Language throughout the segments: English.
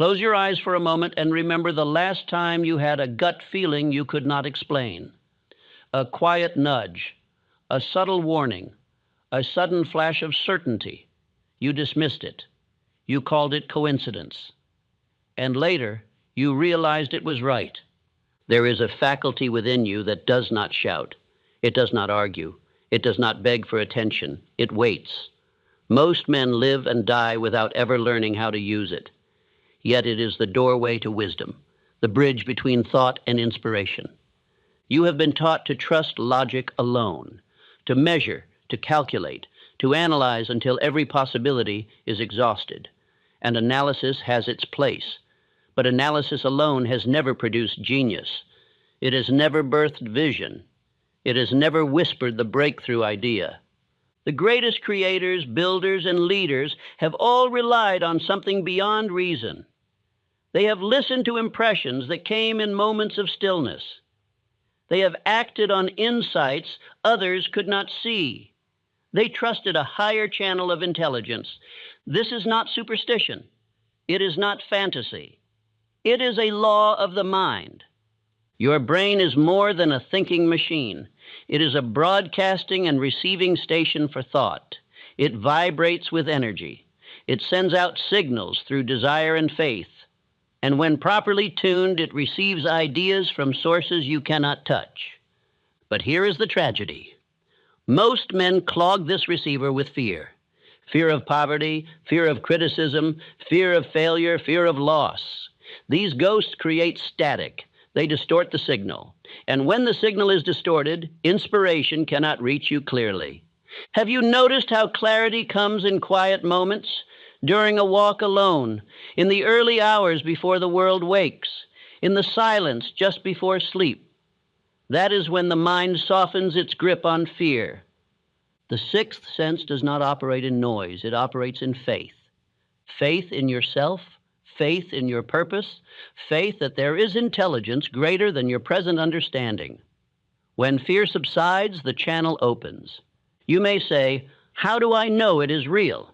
Close your eyes for a moment and remember the last time you had a gut feeling you could not explain. A quiet nudge, a subtle warning, a sudden flash of certainty. You dismissed it. You called it coincidence. And later, you realized it was right. There is a faculty within you that does not shout. It does not argue. It does not beg for attention. It waits. Most men live and die without ever learning how to use it. Yet it is the doorway to wisdom, the bridge between thought and inspiration. You have been taught to trust logic alone, to measure, to calculate, to analyze until every possibility is exhausted. And analysis has its place. But analysis alone has never produced genius. It has never birthed vision. It has never whispered the breakthrough idea. The greatest creators, builders, and leaders have all relied on something beyond reason. They have listened to impressions that came in moments of stillness. They have acted on insights others could not see. They trusted a higher channel of intelligence. This is not superstition. It is not fantasy. It is a law of the mind. Your brain is more than a thinking machine. It is a broadcasting and receiving station for thought. It vibrates with energy. It sends out signals through desire and faith. And when properly tuned, it receives ideas from sources you cannot touch. But here is the tragedy. Most men clog this receiver with fear. Fear of poverty, fear of criticism, fear of failure, fear of loss. These ghosts create static. They distort the signal. And when the signal is distorted, inspiration cannot reach you clearly. Have you noticed how clarity comes in quiet moments? During a walk alone, in the early hours before the world wakes, in the silence just before sleep. That is when the mind softens its grip on fear. The sixth sense does not operate in noise. It operates in faith. Faith in yourself, faith in your purpose, faith that there is intelligence greater than your present understanding. When fear subsides, the channel opens. You may say, "How do I know it is real?"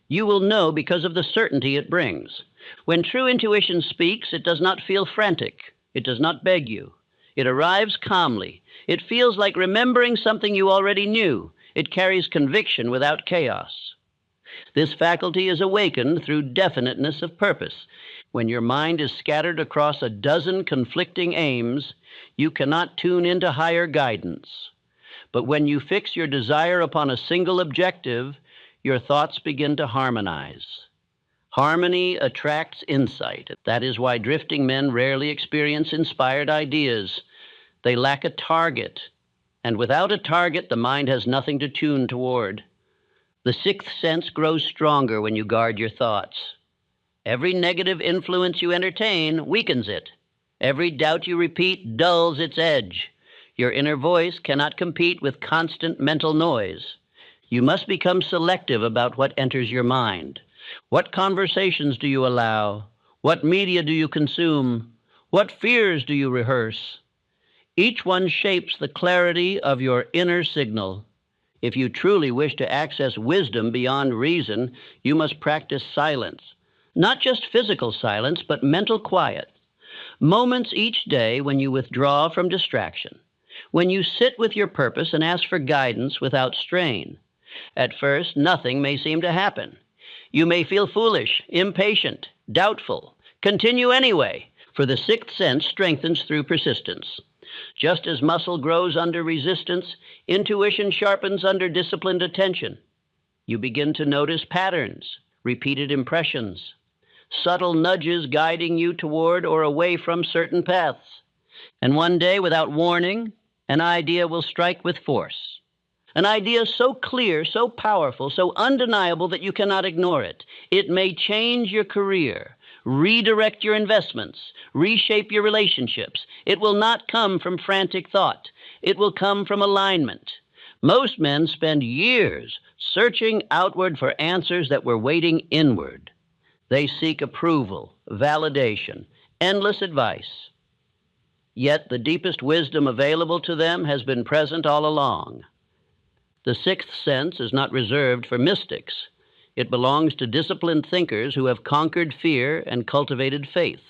You will know because of the certainty it brings. When true intuition speaks, it does not feel frantic. It does not beg you. It arrives calmly. It feels like remembering something you already knew. It carries conviction without chaos. This faculty is awakened through definiteness of purpose. When your mind is scattered across a dozen conflicting aims, you cannot tune into higher guidance. But when you fix your desire upon a single objective, your thoughts begin to harmonize. Harmony attracts insight. That is why drifting men rarely experience inspired ideas. They lack a target. And without a target, the mind has nothing to tune toward. The sixth sense grows stronger when you guard your thoughts. Every negative influence you entertain weakens it. Every doubt you repeat dulls its edge. Your inner voice cannot compete with constant mental noise. You must become selective about what enters your mind. What conversations do you allow? What media do you consume? What fears do you rehearse? Each one shapes the clarity of your inner signal. If you truly wish to access wisdom beyond reason, you must practice silence. Not just physical silence, but mental quiet. Moments each day when you withdraw from distraction. When you sit with your purpose and ask for guidance without strain. At first, nothing may seem to happen. You may feel foolish, impatient, doubtful. Continue anyway, for the sixth sense strengthens through persistence. Just as muscle grows under resistance, intuition sharpens under disciplined attention. You begin to notice patterns, repeated impressions, subtle nudges guiding you toward or away from certain paths. And one day, without warning, an idea will strike with force. An idea so clear, so powerful, so undeniable that you cannot ignore it. It may change your career, redirect your investments, reshape your relationships. It will not come from frantic thought. It will come from alignment. Most men spend years searching outward for answers that were waiting inward. They seek approval, validation, endless advice. Yet the deepest wisdom available to them has been present all along. The sixth sense is not reserved for mystics. It belongs to disciplined thinkers who have conquered fear and cultivated faith.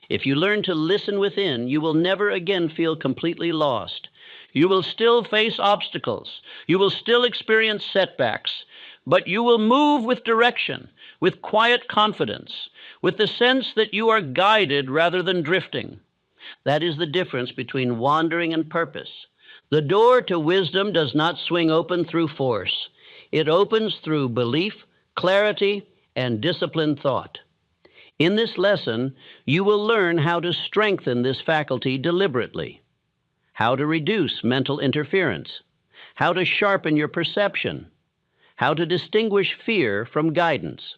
If you learn to listen within, you will never again feel completely lost. You will still face obstacles. You will still experience setbacks, but you will move with direction, with quiet confidence, with the sense that you are guided rather than drifting. That is the difference between wandering and purpose. The door to wisdom does not swing open through force. It opens through belief, clarity, and disciplined thought. In this lesson, you will learn how to strengthen this faculty deliberately, how to reduce mental interference, how to sharpen your perception, how to distinguish fear from guidance.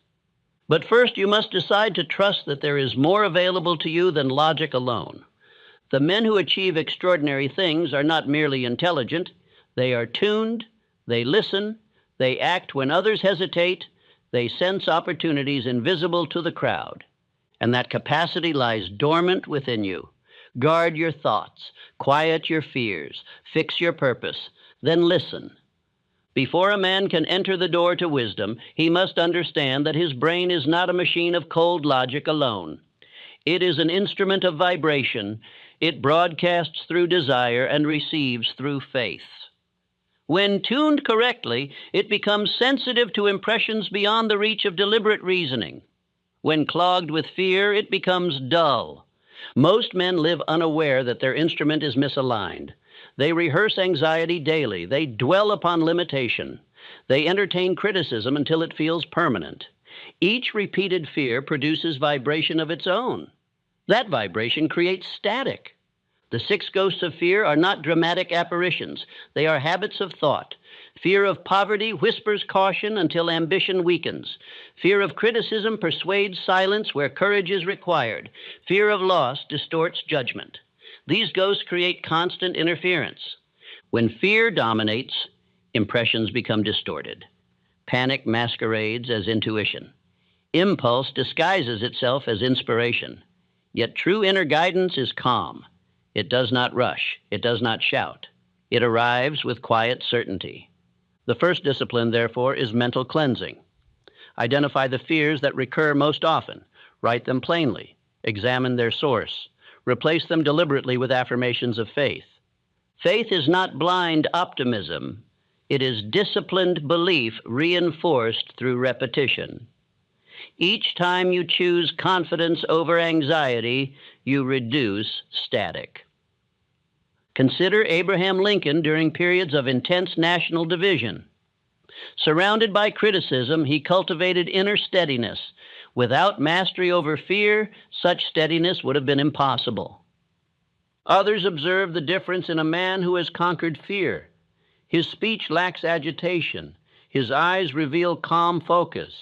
But first, you must decide to trust that there is more available to you than logic alone. The men who achieve extraordinary things are not merely intelligent. They are tuned, they listen, they act when others hesitate, they sense opportunities invisible to the crowd. And that capacity lies dormant within you. Guard your thoughts, quiet your fears, fix your purpose, then listen. Before a man can enter the door to wisdom, he must understand that his brain is not a machine of cold logic alone. It is an instrument of vibration. It broadcasts through desire and receives through faith. When tuned correctly, it becomes sensitive to impressions beyond the reach of deliberate reasoning. When clogged with fear, it becomes dull. Most men live unaware that their instrument is misaligned. They rehearse anxiety daily. They dwell upon limitation. They entertain criticism until it feels permanent. Each repeated fear produces vibration of its own. That vibration creates static. The 6 ghosts of fear are not dramatic apparitions. They are habits of thought. Fear of poverty whispers caution until ambition weakens. Fear of criticism persuades silence where courage is required. Fear of loss distorts judgment. These ghosts create constant interference. When fear dominates, impressions become distorted. Panic masquerades as intuition. Impulse disguises itself as inspiration. Yet true inner guidance is calm. It does not rush. It does not shout. It arrives with quiet certainty. The first discipline, therefore, is mental cleansing. Identify the fears that recur most often. Write them plainly. Examine their source. Replace them deliberately with affirmations of faith. Faith is not blind optimism. It is disciplined belief reinforced through repetition. Each time you choose confidence over anxiety, you reduce static. Consider Abraham Lincoln during periods of intense national division. Surrounded by criticism, he cultivated inner steadiness. Without mastery over fear, such steadiness would have been impossible. Others observe the difference in a man who has conquered fear. His speech lacks agitation. His eyes reveal calm focus.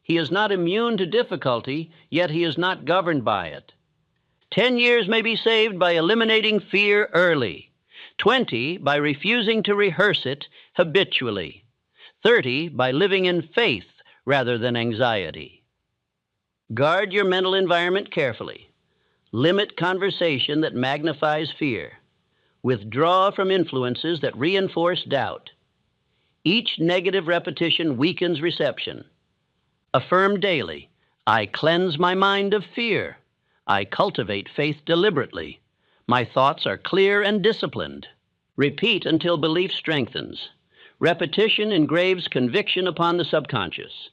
He is not immune to difficulty, yet he is not governed by it. 10 years may be saved by eliminating fear early. 20 by refusing to rehearse it habitually. 30 by living in faith rather than anxiety. Guard your mental environment carefully. Limit conversation that magnifies fear. Withdraw from influences that reinforce doubt. Each negative repetition weakens reception. Affirm daily, I cleanse my mind of fear. I cultivate faith deliberately. My thoughts are clear and disciplined. Repeat until belief strengthens. Repetition engraves conviction upon the subconscious.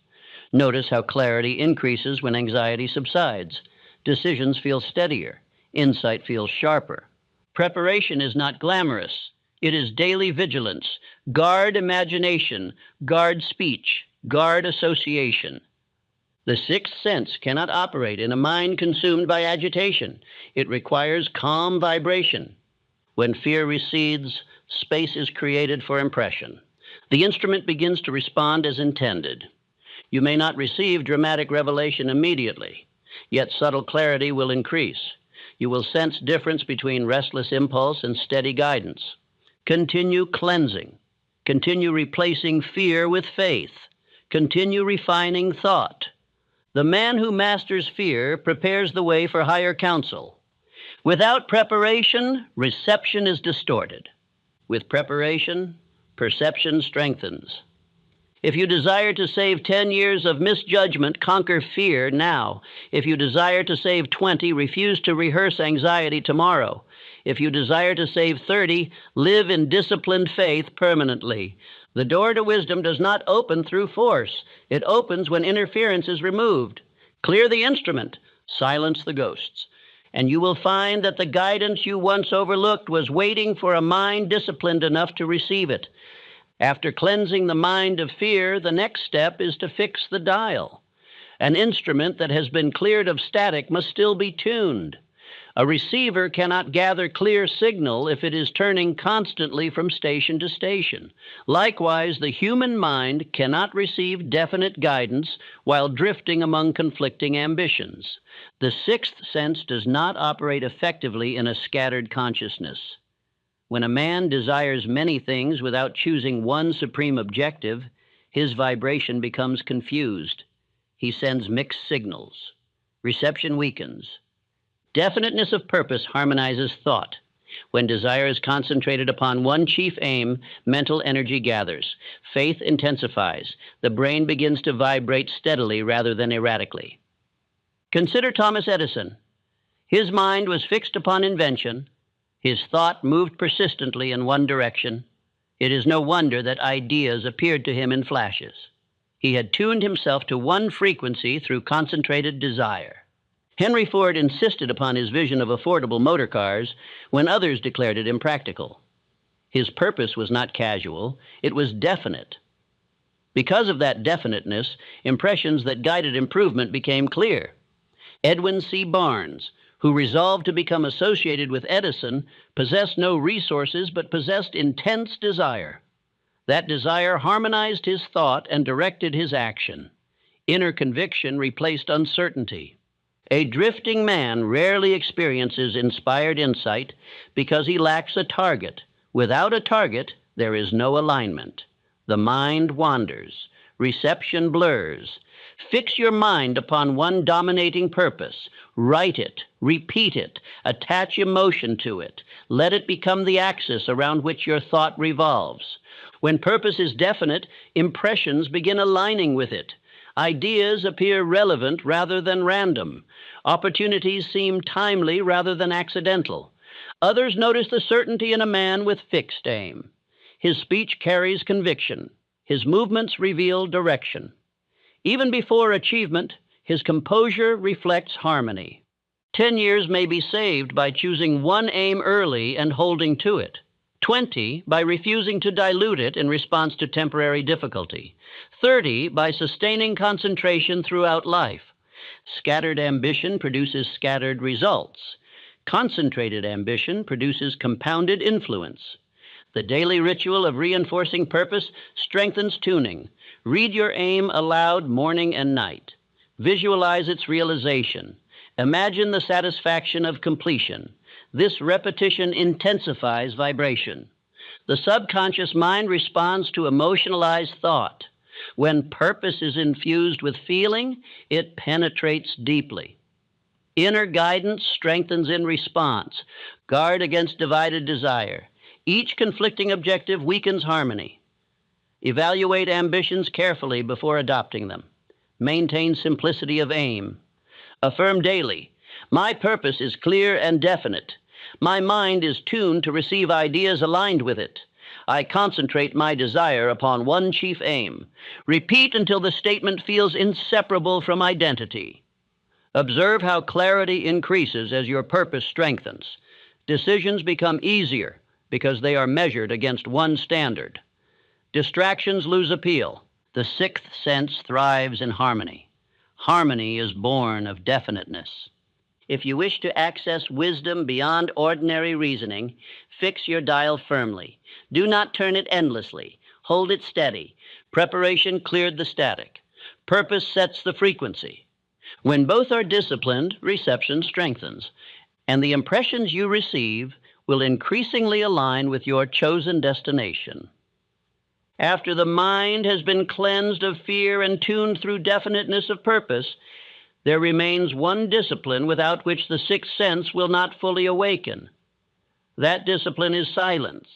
Notice how clarity increases when anxiety subsides. Decisions feel steadier. Insight feels sharper. Preparation is not glamorous. It is daily vigilance. Guard imagination. Guard speech. Guard association. The sixth sense cannot operate in a mind consumed by agitation. It requires calm vibration. When fear recedes, space is created for impression. The instrument begins to respond as intended. You may not receive dramatic revelation immediately, yet subtle clarity will increase. You will sense difference between restless impulse and steady guidance. Continue cleansing. Continue replacing fear with faith. Continue refining thought. The man who masters fear prepares the way for higher counsel. Without preparation, reception is distorted. With preparation, perception strengthens. If you desire to save 10 years of misjudgment, conquer fear now. If you desire to save 20, refuse to rehearse anxiety tomorrow. If you desire to save 30, live in disciplined faith permanently. The door to wisdom does not open through force. It opens when interference is removed. Clear the instrument, silence the ghosts, and you will find that the guidance you once overlooked was waiting for a mind disciplined enough to receive it. After cleansing the mind of fear, the next step is to fix the dial. An instrument that has been cleared of static must still be tuned. A receiver cannot gather clear signal if it is turning constantly from station to station. Likewise, the human mind cannot receive definite guidance while drifting among conflicting ambitions. The sixth sense does not operate effectively in a scattered consciousness. When a man desires many things without choosing one supreme objective, his vibration becomes confused. He sends mixed signals. Reception weakens. Definiteness of purpose harmonizes thought. When desire is concentrated upon one chief aim, mental energy gathers. Faith intensifies. The brain begins to vibrate steadily rather than erratically. Consider Thomas Edison. His mind was fixed upon invention. His thought moved persistently in one direction. It is no wonder that ideas appeared to him in flashes. He had tuned himself to one frequency through concentrated desire. Henry Ford insisted upon his vision of affordable motor cars when others declared it impractical. His purpose was not casual, it was definite. Because of that definiteness, impressions that guided improvement became clear. Edwin C. Barnes, who resolved to become associated with Edison, possessed no resources but possessed intense desire. That desire harmonized his thought and directed his action. Inner conviction replaced uncertainty. A drifting man rarely experiences inspired insight because he lacks a target. Without a target, there is no alignment. The mind wanders. Reception blurs. Fix your mind upon one dominating purpose. Write it, repeat it, attach emotion to it. Let it become the axis around which your thought revolves. When purpose is definite, impressions begin aligning with it. Ideas appear relevant rather than random. Opportunities seem timely rather than accidental. Others notice the certainty in a man with fixed aim. His speech carries conviction. His movements reveal direction. Even before achievement, his composure reflects harmony. 10 years may be saved by choosing one aim early and holding to it. 20 by refusing to dilute it in response to temporary difficulty. 30 by sustaining concentration throughout life. Scattered ambition produces scattered results. Concentrated ambition produces compounded influence. The daily ritual of reinforcing purpose strengthens tuning. Read your aim aloud morning and night. Visualize its realization. Imagine the satisfaction of completion. This repetition intensifies vibration. The subconscious mind responds to emotionalized thought. When purpose is infused with feeling, it penetrates deeply. Inner guidance strengthens in response. Guard against divided desire. Each conflicting objective weakens harmony. Evaluate ambitions carefully before adopting them. Maintain simplicity of aim. Affirm daily, my purpose is clear and definite. My mind is tuned to receive ideas aligned with it. I concentrate my desire upon one chief aim. Repeat until the statement feels inseparable from identity. Observe how clarity increases as your purpose strengthens. Decisions become easier because they are measured against one standard. Distractions lose appeal. The sixth sense thrives in harmony. Harmony is born of definiteness. If you wish to access wisdom beyond ordinary reasoning, fix your dial firmly. Do not turn it endlessly. Hold it steady. Preparation cleared the static. Purpose sets the frequency. When both are disciplined, reception strengthens, and the impressions you receive will increasingly align with your chosen destination. After the mind has been cleansed of fear and tuned through definiteness of purpose, there remains one discipline without which the sixth sense will not fully awaken. That discipline is silence.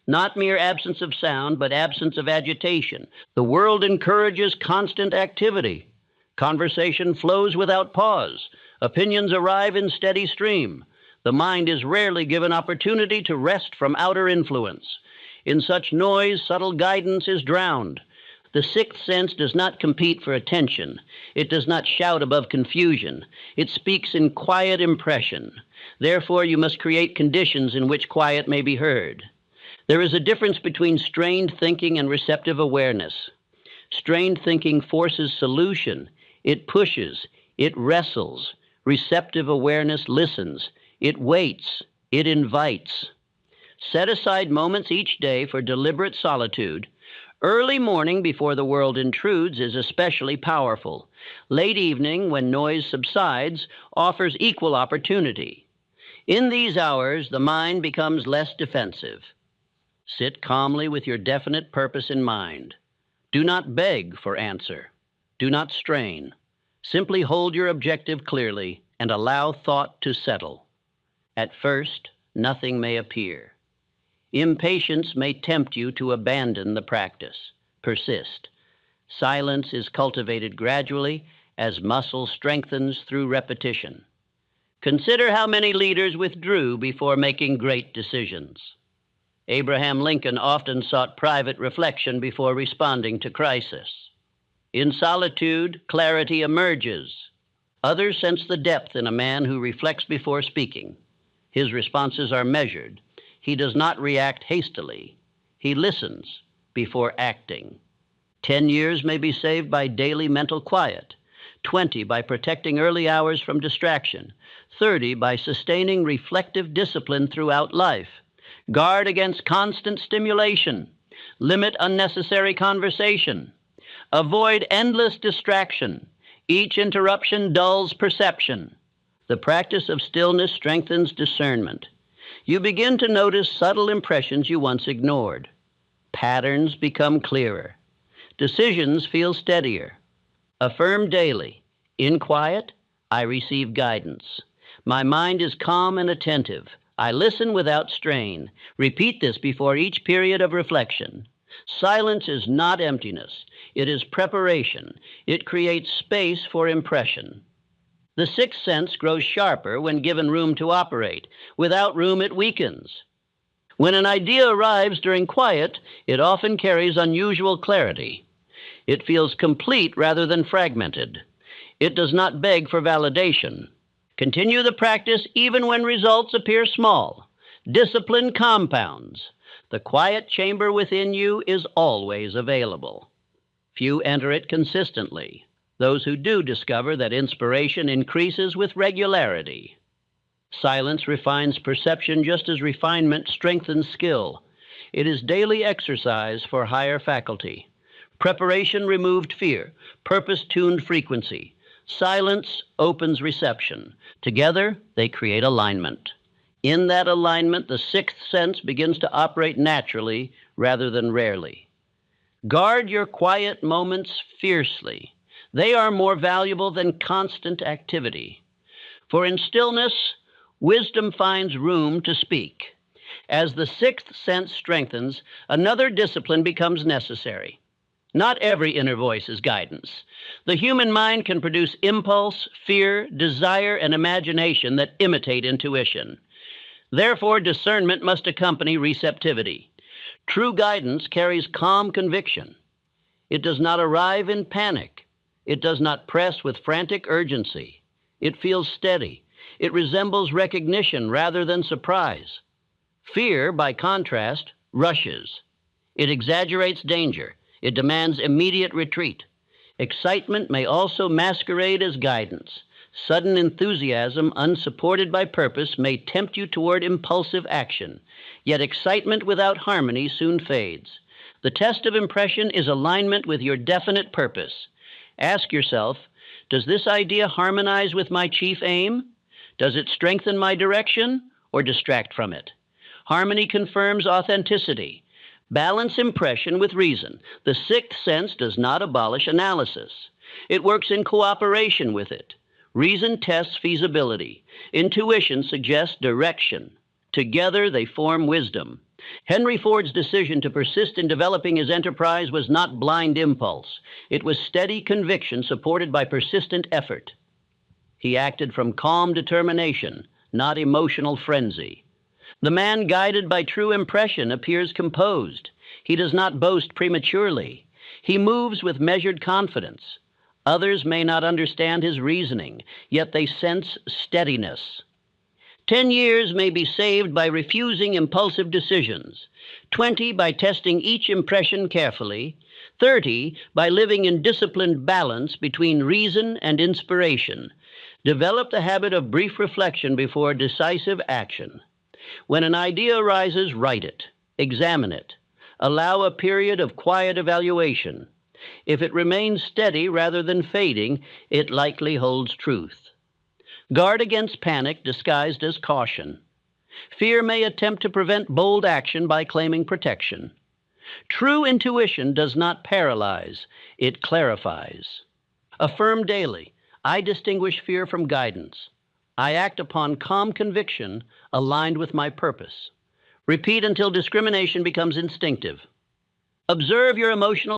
Not mere absence of sound, but absence of agitation. The world encourages constant activity. Conversation flows without pause. Opinions arrive in steady stream. The mind is rarely given opportunity to rest from outer influence. In such noise, subtle guidance is drowned. The sixth sense does not compete for attention. It does not shout above confusion. It speaks in quiet impression. Therefore, you must create conditions in which quiet may be heard. There is a difference between strained thinking and receptive awareness. Strained thinking forces solution. It pushes. It wrestles. Receptive awareness listens. It waits. It invites. Set aside moments each day for deliberate solitude. Early morning before the world intrudes is especially powerful. Late evening, when noise subsides, offers equal opportunity. In these hours, the mind becomes less defensive. Sit calmly with your definite purpose in mind. Do not beg for answer. Do not strain. Simply hold your objective clearly and allow thought to settle. At first, nothing may appear. Impatience may tempt you to abandon the practice. Persist. Silence is cultivated gradually as muscle strengthens through repetition. Consider how many leaders withdrew before making great decisions. Abraham Lincoln often sought private reflection before responding to crisis. In solitude, clarity emerges. Others sense the depth in a man who reflects before speaking. His responses are measured. He does not react hastily. He listens before acting. 10 years may be saved by daily mental quiet, 20 by protecting early hours from distraction, 30 by sustaining reflective discipline throughout life. Guard against constant stimulation. Limit unnecessary conversation. Avoid endless distraction. Each interruption dulls perception. The practice of stillness strengthens discernment. You begin to notice subtle impressions you once ignored. Patterns become clearer. Decisions feel steadier. Affirm daily, in quiet, I receive guidance. My mind is calm and attentive. I listen without strain. Repeat this before each period of reflection. Silence is not emptiness. It is preparation. It creates space for impression. The sixth sense grows sharper when given room to operate. Without room, it weakens. When an idea arrives during quiet, it often carries unusual clarity. It feels complete rather than fragmented. It does not beg for validation. Continue the practice even when results appear small. Discipline compounds. The quiet chamber within you is always available. Few enter it consistently. Those who do discover that inspiration increases with regularity. Silence refines perception just as refinement strengthens skill. It is daily exercise for higher faculty. Preparation removed fear. Purpose tuned frequency. Silence opens reception. Together, they create alignment. In that alignment, the sixth sense begins to operate naturally rather than rarely. Guard your quiet moments fiercely. They are more valuable than constant activity. For in stillness, wisdom finds room to speak. As the sixth sense strengthens, another discipline becomes necessary. Not every inner voice is guidance. The human mind can produce impulse, fear, desire, and imagination that imitate intuition. Therefore, discernment must accompany receptivity. True guidance carries calm conviction. It does not arrive in panic. It does not press with frantic urgency. It feels steady. It resembles recognition rather than surprise. Fear, by contrast, rushes. It exaggerates danger. It demands immediate retreat. Excitement may also masquerade as guidance. Sudden enthusiasm, unsupported by purpose, may tempt you toward impulsive action. Yet excitement without harmony soon fades. The test of impression is alignment with your definite purpose. Ask yourself, does this idea harmonize with my chief aim? Does it strengthen my direction or distract from it? Harmony confirms authenticity. Balance impression with reason. The sixth sense does not abolish analysis. It works in cooperation with it. Reason tests feasibility. Intuition suggests direction. Together they form wisdom. Henry Ford's decision to persist in developing his enterprise was not blind impulse. It was steady conviction supported by persistent effort. He acted from calm determination, not emotional frenzy. The man guided by true impression appears composed. He does not boast prematurely. He moves with measured confidence. Others may not understand his reasoning, yet they sense steadiness. 10 years may be saved by refusing impulsive decisions, 20 by testing each impression carefully, 30 by living in disciplined balance between reason and inspiration. Develop the habit of brief reflection before decisive action. When an idea arises, write it, examine it, allow a period of quiet evaluation. If it remains steady rather than fading, it likely holds truth. Guard against panic disguised as caution. Fear may attempt to prevent bold action by claiming protection. True intuition does not paralyze, it clarifies. Affirm daily, I distinguish fear from guidance. I act upon calm conviction aligned with my purpose. Repeat until discrimination becomes instinctive. Observe your emotional